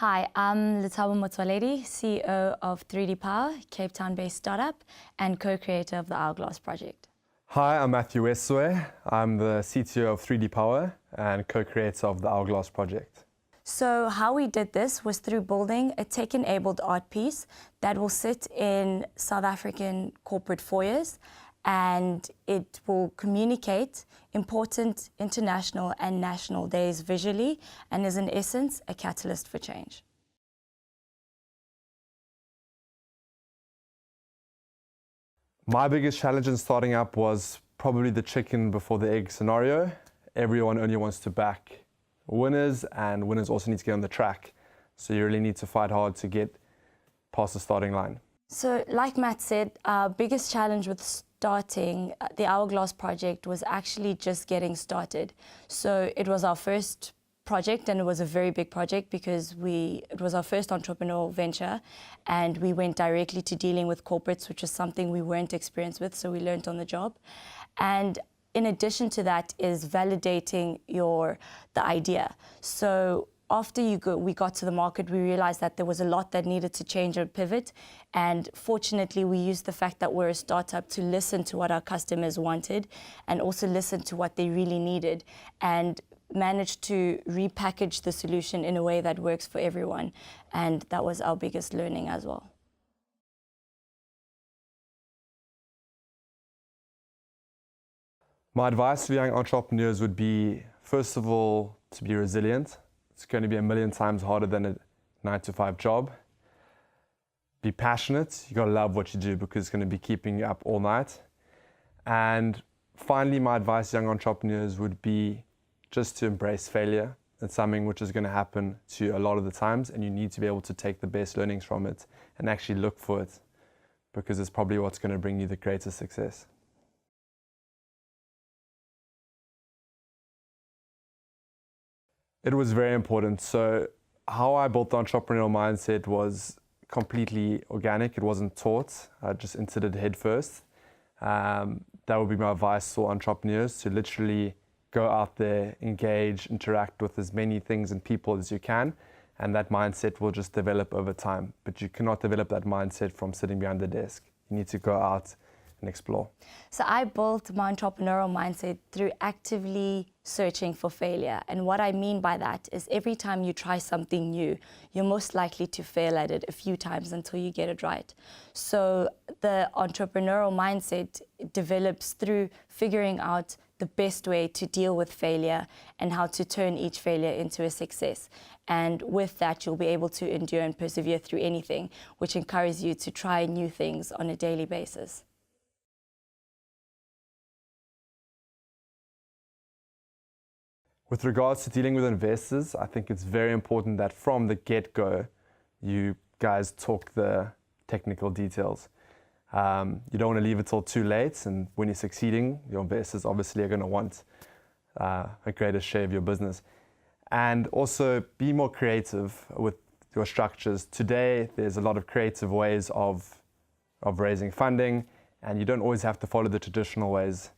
Hi, I'm Letabo Motsoaledi, CEO of 3D Power, Cape Town-based startup, and co-creator of the Hourglass Project. Hi, I'm Matthew Westaway. I'm the CTO of 3D Power and co-creator of the Hourglass Project. So how we did this was through building a tech-enabled art piece that will sit in South African corporate foyers, and it will communicate important international and national days visually and is in essence a catalyst for change. My biggest challenge in starting up was probably the chicken before the egg scenario. Everyone only wants to back winners, and winners also need to get on the track. So you really need to fight hard to get past the starting line. So like Matt said, our biggest challenge with starting the Hourglass Project was actually just getting started. So it was our first project, and it was a very big project because it was our first entrepreneurial venture, and we went directly to dealing with corporates, which is something we weren't experienced with, so we learned on the job. And in addition to that is validating the idea. So after we got to the market, we realized that there was a lot that needed to change or pivot. And fortunately, we used the fact that we're a startup to listen to what our customers wanted and also listen to what they really needed, and managed to repackage the solution in a way that works for everyone. And that was our biggest learning as well. My advice to young entrepreneurs would be, first of all, to be resilient. It's going to be 1,000,000 times harder than a 9-to-5 job. Be passionate. You got to love what you do because it's going to be keeping you up all night. And finally, my advice to young entrepreneurs would be just to embrace failure. It's something which is going to happen to you a lot of the times, and you need to be able to take the best learnings from it and actually look for it, because it's probably what's going to bring you the greatest success. It was very important. So how I built the entrepreneurial mindset was completely organic. It wasn't taught. I just entered it head first. That would be my advice to entrepreneurs, to literally go out there, engage, interact with as many things and people as you can, and that mindset will just develop over time. But you cannot develop that mindset from sitting behind the desk. You need to go out and explore. So I built my entrepreneurial mindset through actively searching for failure. And what I mean by that is every time you try something new, you're most likely to fail at it a few times until you get it right. So the entrepreneurial mindset develops through figuring out the best way to deal with failure and how to turn each failure into a success. And with that, you'll be able to endure and persevere through anything, which encourages you to try new things on a daily basis. With regards to dealing with investors, I think it's very important that from the get-go, you guys talk the technical details. You don't want to leave it till too late, and when you're succeeding, your investors obviously are going to want a greater share of your business. And also be more creative with your structures. Today, there's a lot of creative ways of raising funding, and you don't always have to follow the traditional ways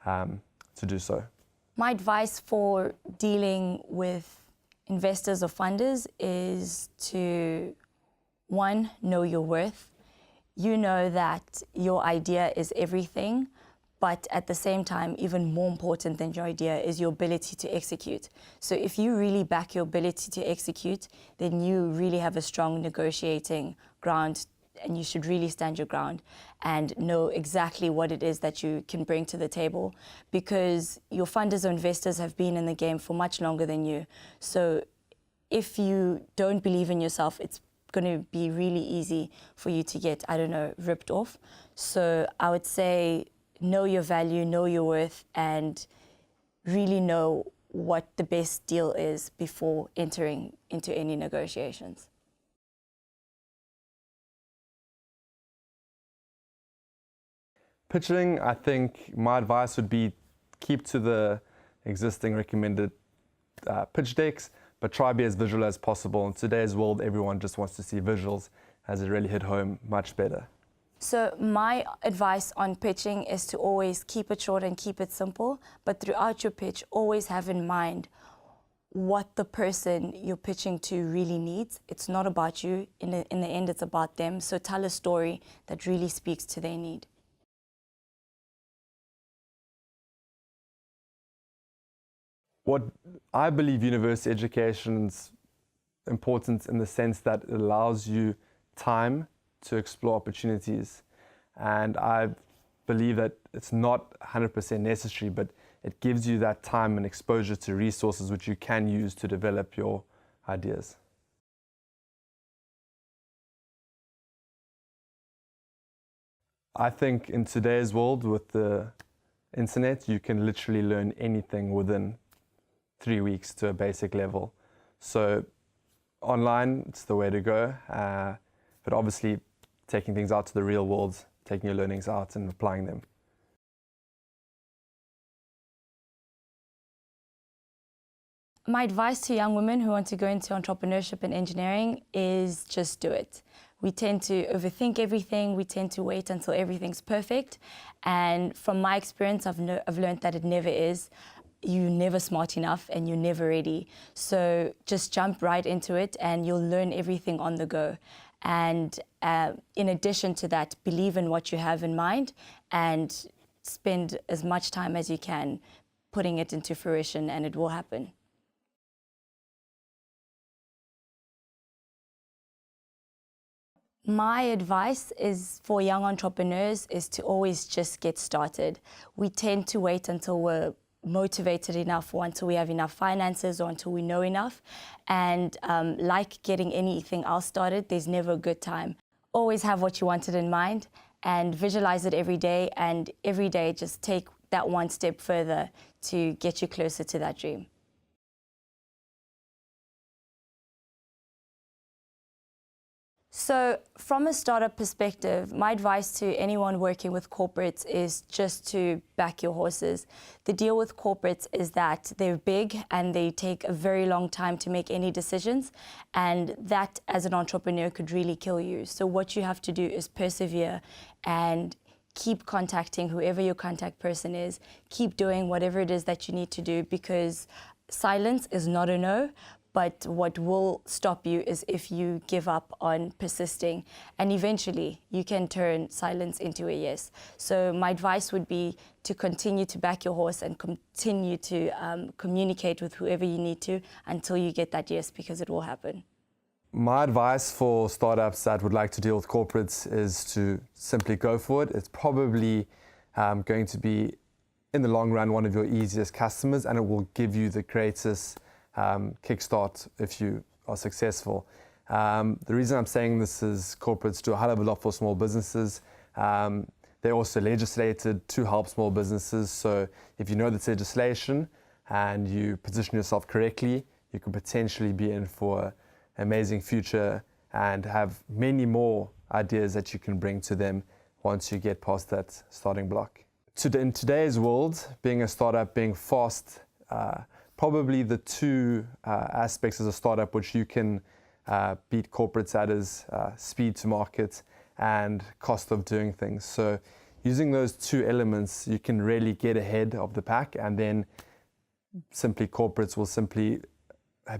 to do so. My advice for dealing with investors or funders is to, one, know your worth. You know that your idea is everything, but at the same time, even more important than your idea is your ability to execute. So if you really back your ability to execute, then you really have a strong negotiating ground, and you should really stand your ground and know exactly what it is that you can bring to the table, because your funders or investors have been in the game for much longer than you. So if you don't believe in yourself, it's going to be really easy for you to get, ripped off. So I would say know your value, know your worth, and really know what the best deal is before entering into any negotiations. Pitching, I think my advice would be keep to the existing recommended pitch decks, but try to be as visual as possible. In today's world, everyone just wants to see visuals, as it really hit home much better. So my advice on pitching is to always keep it short and keep it simple, but throughout your pitch, always have in mind what the person you're pitching to really needs. It's not about you. In the end, it's about them. So tell a story that really speaks to their need. What I believe university education's important in the sense that it allows you time to explore opportunities. And I believe that it's not 100% necessary, but it gives you that time and exposure to resources which you can use to develop your ideas. I think in today's world with the internet, you can literally learn anything within 3 weeks to a basic level. So online, it's the way to go. But obviously taking things out to the real world, taking your learnings out and applying them. My advice to young women who want to go into entrepreneurship and engineering is just do it. We tend to overthink everything. We tend to wait until everything's perfect. And from my experience, I've learned that it never is. You're never smart enough and you're never ready. So just jump right into it and you'll learn everything on the go. And in addition to that, believe in what you have in mind and spend as much time as you can putting it into fruition, and it will happen. My advice is for young entrepreneurs is to always just get started. We tend to wait until we're motivated enough, or until we have enough finances, or until we know enough. And like getting anything else started, there's never a good time. Always have what you wanted in mind and visualize it every day, and every day just take that one step further to get you closer to that dream. So from a startup perspective, my advice to anyone working with corporates is just to back your horses. The deal with corporates is that they're big and they take a very long time to make any decisions, and that as an entrepreneur could really kill you. So what you have to do is persevere and keep contacting whoever your contact person is. Keep doing whatever it is that you need to do, because silence is not a no. But what will stop you is if you give up on persisting, and eventually you can turn silence into a yes. So my advice would be to continue to back your horse and continue to communicate with whoever you need to until you get that yes, because it will happen. My advice for startups that would like to deal with corporates is to simply go for it. It's probably going to be, in the long run, one of your easiest customers, and it will give you the greatest kickstart if you are successful. The reason I'm saying this is corporates do a hell of a lot for small businesses. They're also legislated to help small businesses. So if you know this legislation and you position yourself correctly, you could potentially be in for an amazing future and have many more ideas that you can bring to them once you get past that starting block. In today's world, being a startup, being fast, probably the two aspects as a startup which you can beat corporates at is speed to market and cost of doing things. So using those two elements, you can really get ahead of the pack, and then simply corporates will simply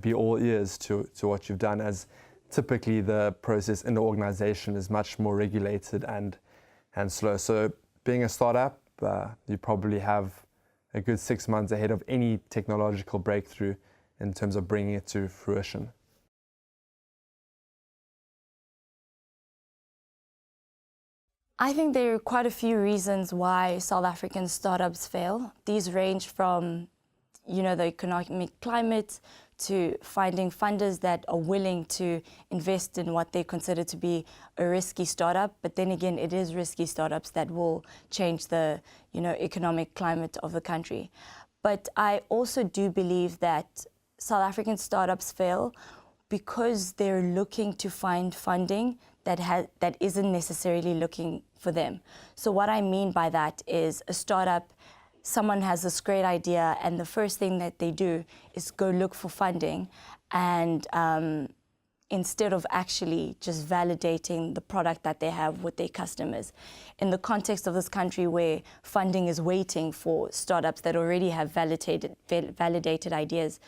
be all ears to what you've done, as typically the process in the organization is much more regulated and slow. So being a startup, you probably have a good 6 months ahead of any technological breakthrough in terms of bringing it to fruition. I think there are quite a few reasons why South African startups fail. These range from, the economic climate to finding funders that are willing to invest in what they consider to be a risky startup. But then again, it is risky startups that will change the, economic climate of the country. But I also do believe that South African startups fail because they're looking to find funding that isn't necessarily looking for them. So what I mean by that is a startup, someone has this great idea, and the first thing that they do is go look for funding and instead of actually just validating the product that they have with their customers. In the context of this country where funding is waiting for startups that already have validated ideas,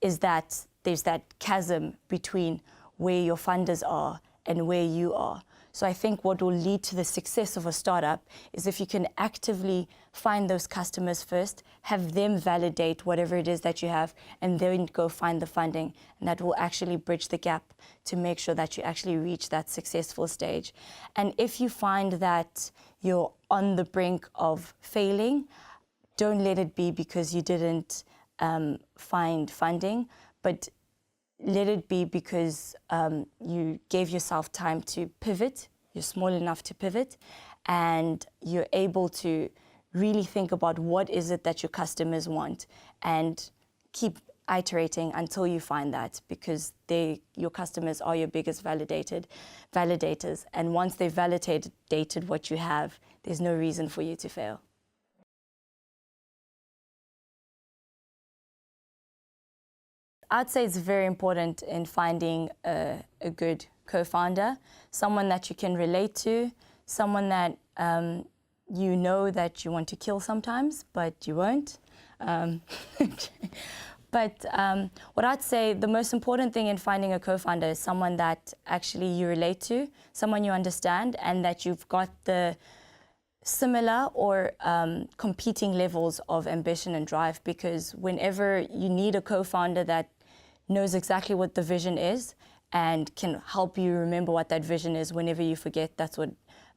is that there's that chasm between where your funders are and where you are. So I think what will lead to the success of a startup is if you can actively find those customers first, have them validate whatever it is that you have, and then go find the funding. And that will actually bridge the gap to make sure that you actually reach that successful stage. And if you find that you're on the brink of failing, don't let it be because you didn't find funding, but let it be because you gave yourself time to pivot, you're small enough to pivot, and you're able to really think about what is it that your customers want and keep iterating until you find that, because your customers are your biggest validators. And once they've validated what you have, there's no reason for you to fail. I'd say it's very important in finding a good co-founder, someone that you can relate to, someone that you know that you want to kill sometimes, but you won't. But what I'd say the most important thing in finding a co-founder is someone that actually you relate to, someone you understand, and that you've got the similar or competing levels of ambition and drive, because whenever you need a co-founder that knows exactly what the vision is and can help you remember what that vision is whenever you forget, that's what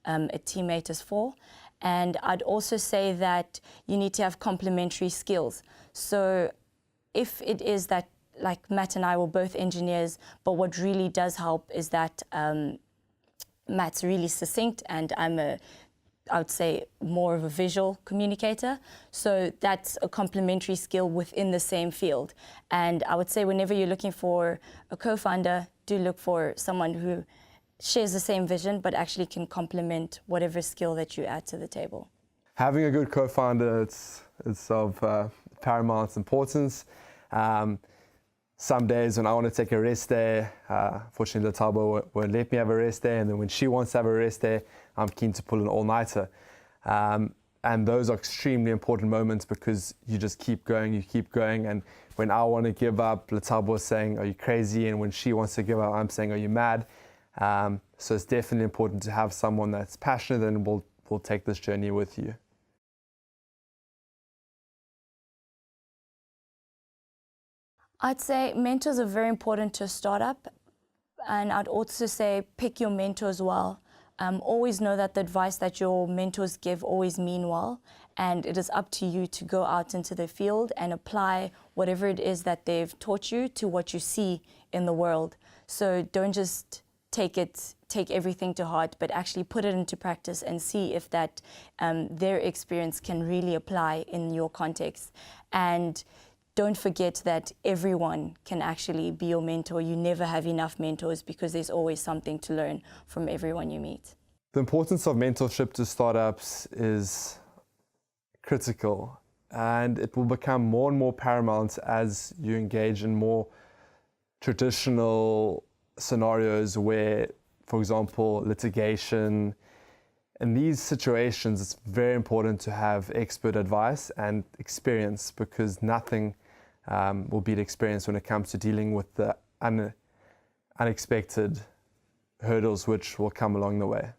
a teammate is for. And I'd also say that you need to have complementary skills. So if it is that, like Matt and I were both engineers, but what really does help is that Matt's really succinct and I would say more of a visual communicator. So that's a complementary skill within the same field. And I would say whenever you're looking for a co-founder, do look for someone who shares the same vision, but actually can complement whatever skill that you add to the table. Having a good co-founder, it's of paramount importance. Some days when I want to take a rest day, fortunately Letabo won't let me have a rest day, and then when she wants to have a rest day, I'm keen to pull an all-nighter. And those are extremely important moments because you just keep going, and when I want to give up, Letabo is saying, are you crazy? And when she wants to give up, I'm saying, are you mad? So it's definitely important to have someone that's passionate and will take this journey with you. I'd say mentors are very important to a startup, and I'd also say pick your mentors well. Always know that the advice that your mentors give always mean well, and it is up to you to go out into the field and apply whatever it is that they've taught you to what you see in the world. So don't just take everything to heart, but actually put it into practice and see if that their experience can really apply in your context. And don't forget that everyone can actually be your mentor. You never have enough mentors because there's always something to learn from everyone you meet. The importance of mentorship to startups is critical, and it will become more and more paramount as you engage in more traditional scenarios where, for example, litigation. In these situations, it's very important to have expert advice and experience, because nothing will beat experience when it comes to dealing with the unexpected hurdles which will come along the way.